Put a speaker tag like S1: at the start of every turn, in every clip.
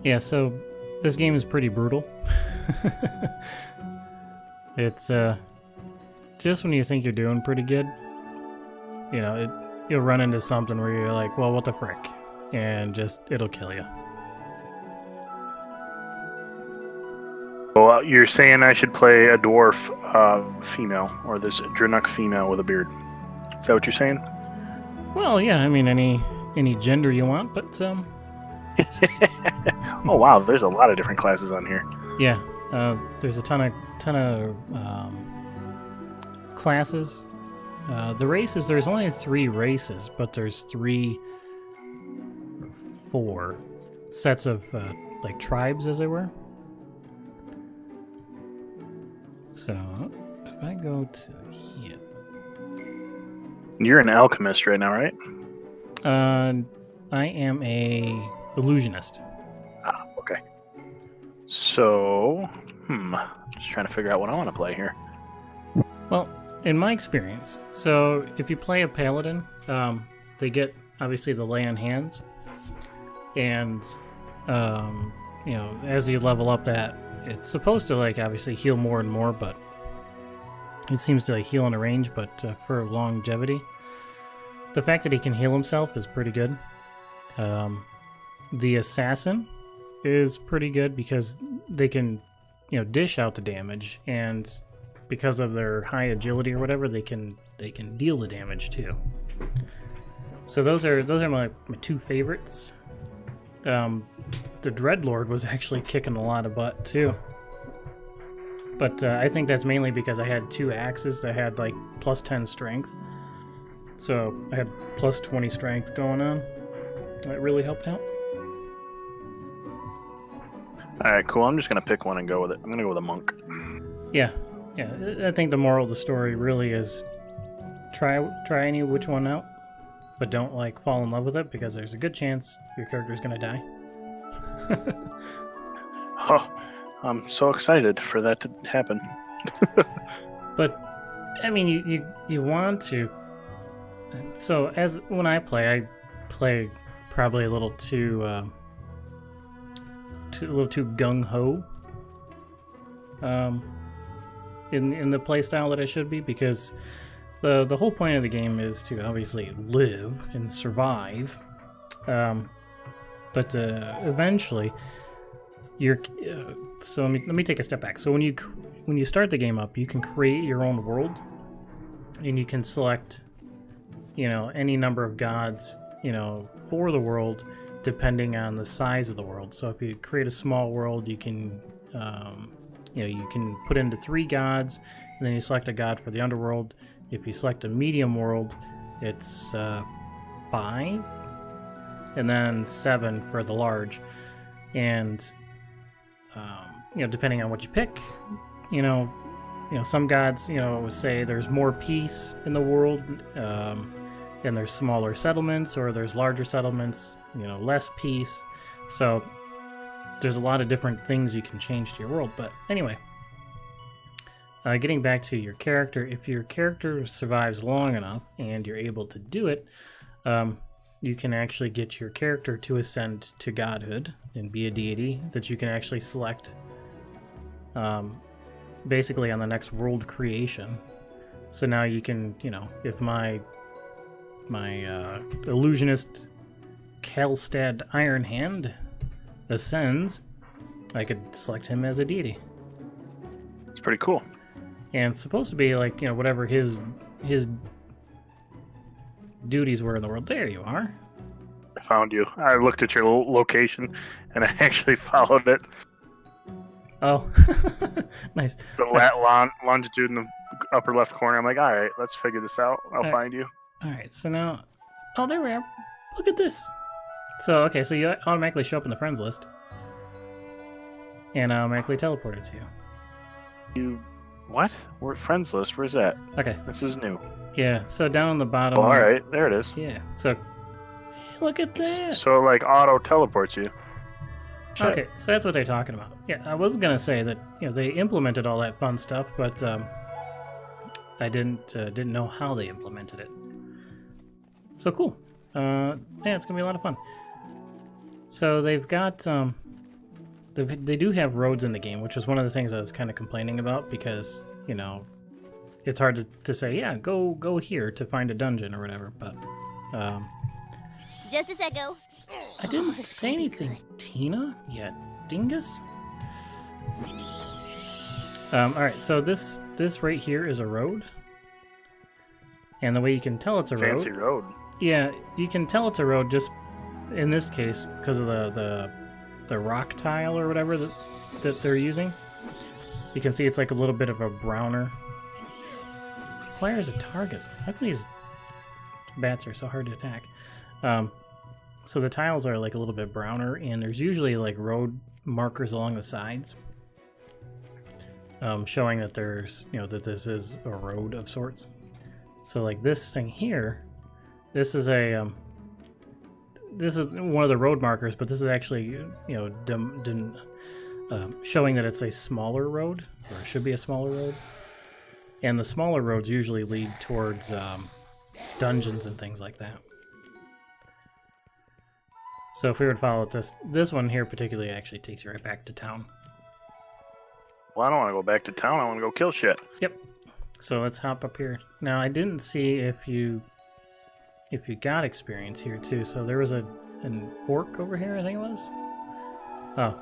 S1: Yeah, so this game is pretty brutal. It's just when you think you're doing pretty good, you'll run into something where you're like, well, what the frick? And just, it'll kill you.
S2: Well, you're saying I should play a dwarf female, or this Drenuk female with a beard. Is that what you're saying?
S1: Well, yeah, I mean, any gender you want, but
S2: Oh wow, there's a lot of different classes on here.
S1: yeah, there's a ton of classes. The races, there's only 3 races, but there's 4 sets of like tribes, as they were. So if I go to here,
S2: You're an alchemist right now, right?
S1: I am a illusionist.
S2: Ah, okay. So, just trying to figure out what I want to play here.
S1: Well, in my experience, so if you play a paladin, they get obviously the lay on hands, and as you level up that, it's supposed to like obviously heal more and more, but it seems to like heal in a range, but for longevity, the fact that he can heal himself is pretty good. The assassin is pretty good because they can, dish out the damage, and because of their high agility or whatever, they can deal the damage too. So those are my 2 favorites. The Dreadlord was actually kicking a lot of butt too, but I think that's mainly because I had 2 axes that had like plus 10 strength, so I had plus 20 strength going on. That really helped out.
S2: Alright, cool. I'm just going to pick one and go with it. I'm going to go with a monk.
S1: Yeah, I think the moral of the story really is try any which one out, but don't like fall in love with it, because there's a good chance your character's going to die.
S2: Oh, I'm so excited for that to happen.
S1: But I mean, you want to. So when I play probably a little too gung ho. In the playstyle that I should be, because the whole point of the game is to obviously live and survive. But eventually, so let me take a step back. So when you start the game up, you can create your own world, and you can select, any number of gods, for the world, depending on the size of the world. So if you create a small world, you can, you can put into 3 gods, and then you select a god for the underworld. If you select a medium world, it's 5. And then 7 for the large, and depending on what you pick, some gods, say there's more peace in the world, and there's smaller settlements, or there's larger settlements, less peace. So there's a lot of different things you can change to your world. But anyway, getting back to your character, if your character survives long enough and you're able to do it, you can actually get your character to ascend to godhood and be a deity that you can actually select basically on the next world creation. So now you can, if my illusionist Kelstad Ironhand ascends, I could select him as a deity.
S2: It's pretty cool.
S1: And it's supposed to be like, whatever his duties were in the world. There you are.
S2: I found you. I looked at your location, and I actually followed it.
S1: Oh, nice.
S2: The longitude in the upper left corner. I'm like, all right, let's figure this out. I'll find you.
S1: All right, so now... Oh, there we are. Look at this. So, okay, so you automatically show up in the friends list. And automatically teleported to you.
S2: What? We're friends list. Where's that?
S1: Okay.
S2: This is new.
S1: Yeah, so down on the bottom...
S2: Oh, all right, there it is.
S1: Yeah, so... Look at that!
S2: So, like, auto teleports you. Shit.
S1: Okay, so that's what they're talking about. Yeah, I was gonna say that they implemented all that fun stuff, but I didn't know how they implemented it. So cool. Yeah, it's gonna be a lot of fun. So they've got they do have roads in the game, which was one of the things I was kind of complaining about because, you know, it's hard to say, yeah, go here to find a dungeon or whatever, but
S3: Just a second.
S1: I didn't say anything, Tina, yet dingus. Alright, so this right here is a road. And the way you can tell it's a
S2: Fancy road.
S1: Yeah, you can tell it's a road just in this case because of the rock tile or whatever that they're using. You can see it's like a little bit of a browner. Requires a target. How come these bats are so hard to attack? So the tiles are like a little bit browner, and there's usually like road markers along the sides, showing that there's, you know, that this is a road of sorts. So like this thing here, this is a this is one of the road markers, but this is actually, you know, showing that it's a smaller road, or it should be a smaller road. And the smaller roads usually lead towards dungeons and things like that. So if we were to follow this one here particularly actually takes you right back to town.
S2: Well, I don't want to go back to town. I want to go kill shit.
S1: Yep. So let's hop up here. Now I didn't see if you got experience here too. So there was an orc over here, I think it was. Oh.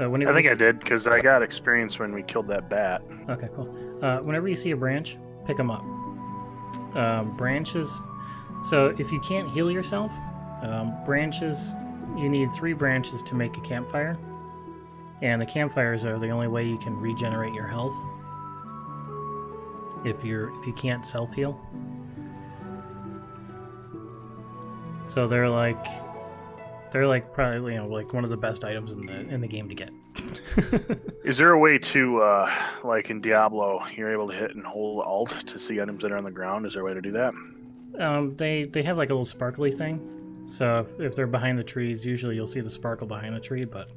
S2: I think I did, because I got experience when we killed that bat.
S1: Okay, cool. Whenever you see a branch, pick them up. Branches. So if you can't heal yourself, branches, you need 3 branches to make a campfire. And the campfires are the only way you can regenerate your health. If you can't self-heal. So they're like probably, you know, like one of the best items in the game to get.
S2: Is there a way to like in Diablo, you're able to hit and hold Alt to see items that are on the ground? Is there a way to do that?
S1: They have like a little sparkly thing. So if they're behind the trees, usually you'll see the sparkle behind the tree. But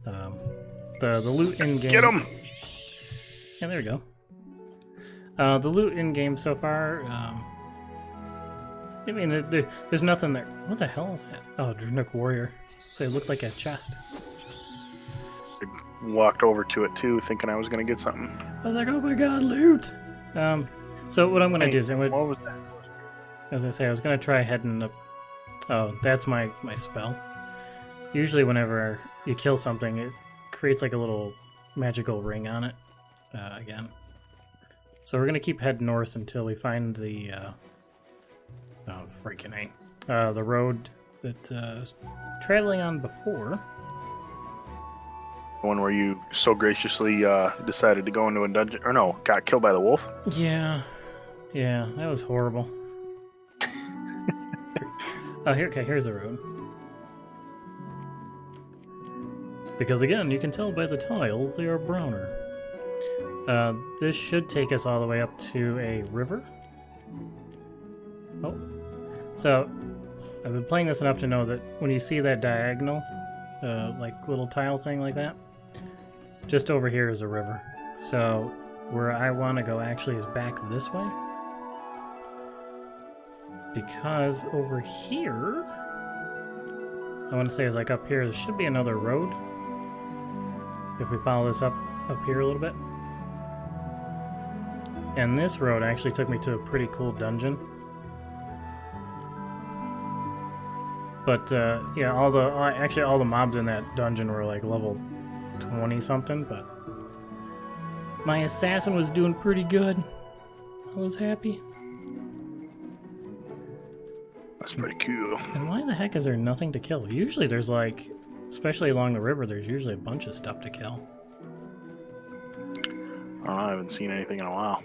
S1: the loot in game.
S2: Get them!
S1: Yeah, there we go. The loot in game so far. I mean, there's nothing there. What the hell is that? Oh, Drunuk Warrior. So it looked like a chest.
S2: I walked over to it too, thinking I was going to get something.
S1: I was like, oh my god, loot! So what I'm going to do is
S2: What was that?
S1: as I say, I was going to try heading up. Oh, that's my spell. Usually whenever you kill something, it creates like a little magical ring on it again. So we're going to keep heading north until we find the... oh, freaking A. The road that I was traveling on before.
S2: The one where you so graciously decided to go into a dungeon, or no, got killed by the wolf?
S1: Yeah, that was horrible. Oh, here's the road. Because again, you can tell by the tiles, they are browner. This should take us all the way up to a river. Oh. So, I've been playing this enough to know that when you see that diagonal, like little tile thing like that, just over here is a river. So, where I want to go actually is back this way. Because over here, I want to say is like up here, there should be another road. If we follow this up here a little bit. And this road actually took me to a pretty cool dungeon. But yeah, all the mobs in that dungeon were like level 20 something, but my assassin was doing pretty good. I was happy.
S2: That's pretty cool.
S1: And why the heck is there nothing to kill? Usually there's like, especially along the river, there's usually a bunch of stuff to kill.
S2: Oh, I haven't seen anything in a while.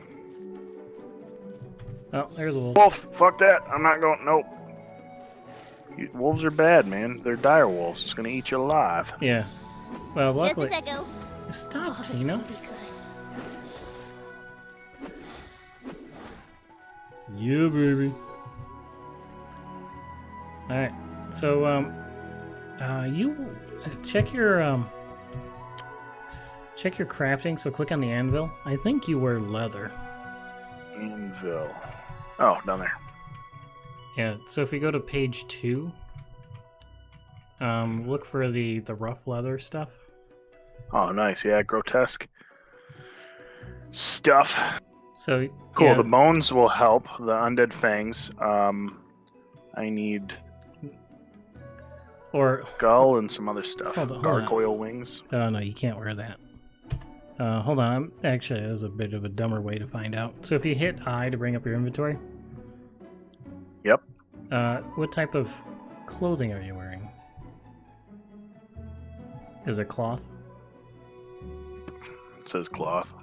S1: Oh, there's a wolf.
S2: Wolf! Fuck that! I'm not going. Nope. Wolves are bad, man. They're dire wolves. It's gonna eat you alive.
S1: Yeah. Well, luckily.
S3: Just a second.
S1: Stop, Tina. Yeah, baby. All right. So, you check your crafting. So click on the anvil. I think you wear leather.
S2: Anvil. Oh, down there.
S1: Yeah. So if you go to page 2, look for the rough leather stuff.
S2: Oh, nice. Yeah, grotesque stuff.
S1: So
S2: Cool.
S1: yeah,
S2: The bones will help. The undead fangs. I need
S1: or
S2: skull and some other stuff.
S1: hold on.
S2: Gargoyle wings.
S1: Oh no, you can't wear that. Hold on. Actually, there's a bit of a dumber way to find out. So if you hit I to bring up your inventory.
S2: Yep.
S1: What type of clothing are you wearing? Is it cloth?
S2: It says cloth.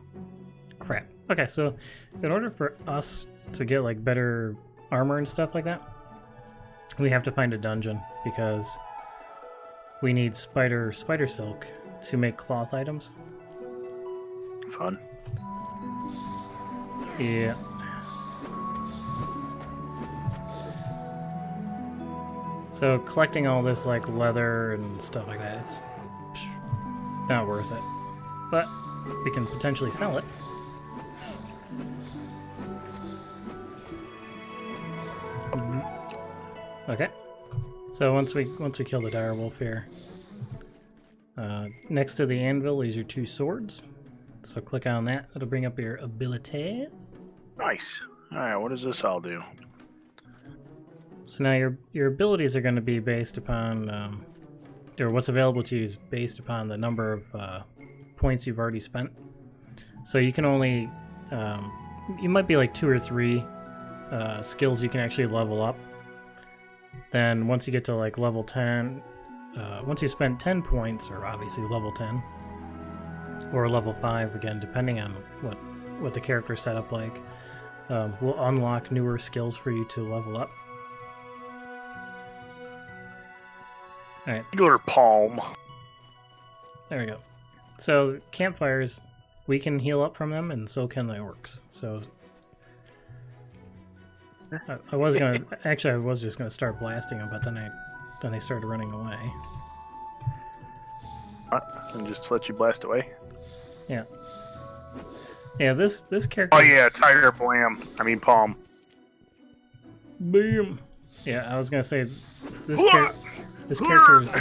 S1: Crap. Okay, so in order for us to get like better armor and stuff like that, we have to find a dungeon because we need spider silk to make cloth items.
S2: Fun.
S1: Yeah. So collecting all this like leather and stuff like that, it's not worth it. But we can potentially sell it. Okay. So once we kill the dire wolf here, next to the anvil is your 2 swords. So click on that. It'll bring up your abilities.
S2: Nice. All right. What does this all do?
S1: So now your abilities are going to be based upon, or what's available to you is based upon the number of points you've already spent. So you can only, you might be like 2 or 3 skills you can actually level up. Then once you get to like level 10, once you spend 10 points, or obviously level 10, or level 5, again, depending on what the character's set up like, will unlock newer skills for you to level up. Alright.
S2: Regular palm.
S1: There we go. So campfires, we can heal up from them, and so can the orcs. So I was gonna actually I was just gonna start blasting them, but then they started running away.
S2: And just let you blast away.
S1: Yeah. Yeah. This character.
S2: Oh yeah, tiger blam. I mean palm.
S1: Boom. Yeah, I was gonna say this character's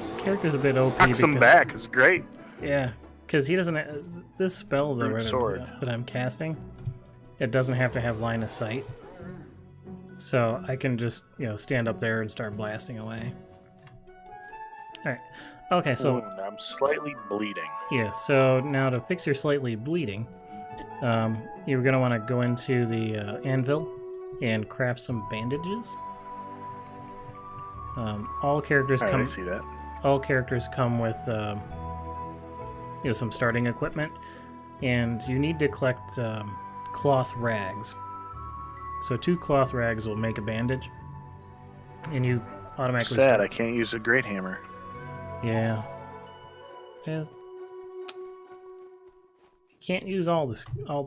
S1: this character's a bit OP.
S2: Knocks him back. It's great.
S1: Yeah, because he doesn't. This spell that I'm casting, it doesn't have to have line of sight, so I can just stand up there and start blasting away. All right. Okay, so
S2: I'm slightly bleeding.
S1: yeah. So now to fix your slightly bleeding, you're gonna want to go into the anvil and craft some bandages. All characters
S2: I
S1: come.
S2: see that.
S1: All characters come with some starting equipment, and you need to collect cloth rags. So 2 cloth rags will make a bandage, and you automatically.
S2: Sad, I can't use a great hammer.
S1: Yeah. Yeah. You can't use all the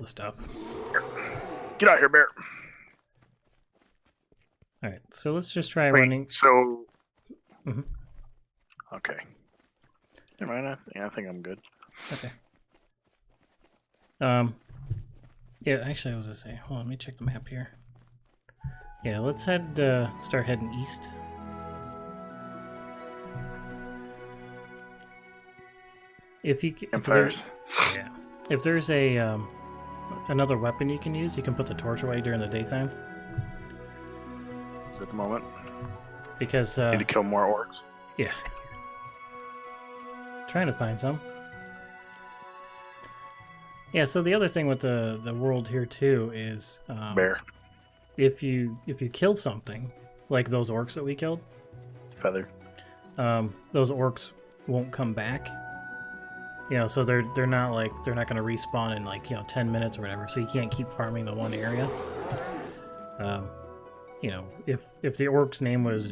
S1: stuff.
S2: Get out here, bear.
S1: All right, so let's just try
S2: Wait,
S1: running.
S2: so.
S1: Mhm.
S2: Okay. Never mind. I think I'm good.
S1: Okay. Yeah, actually, I was gonna say. Hold on, let me check the map here. Yeah, let's start heading east. If there's a another weapon you can use, you can put the torch away during the daytime.
S2: At the moment.
S1: Because
S2: need to kill more orcs.
S1: Yeah. Trying to find some. Yeah, so the other thing with the world here too is
S2: Bear.
S1: If you kill something, like those orcs that we killed,
S2: Feather.
S1: those orcs won't come back. So they're not gonna respawn in 10 minutes or whatever, so you can't keep farming the one area. If the orc's name was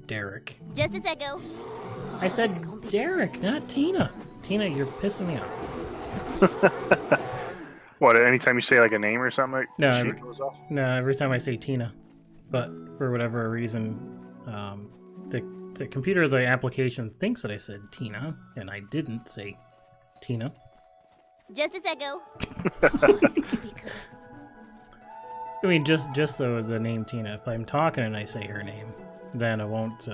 S1: Derek.
S3: Just a second.
S1: I said Derek, not Tina. Tina, you're pissing me off.
S2: What? Anytime you say like a name or something, like
S1: No,
S2: she goes off?
S1: No, every time I say Tina, but for whatever reason, the computer, the application thinks that I said Tina, and I didn't say Tina.
S3: Just a second.
S1: I mean, just the name Tina. If I'm talking and I say her name, then I won't.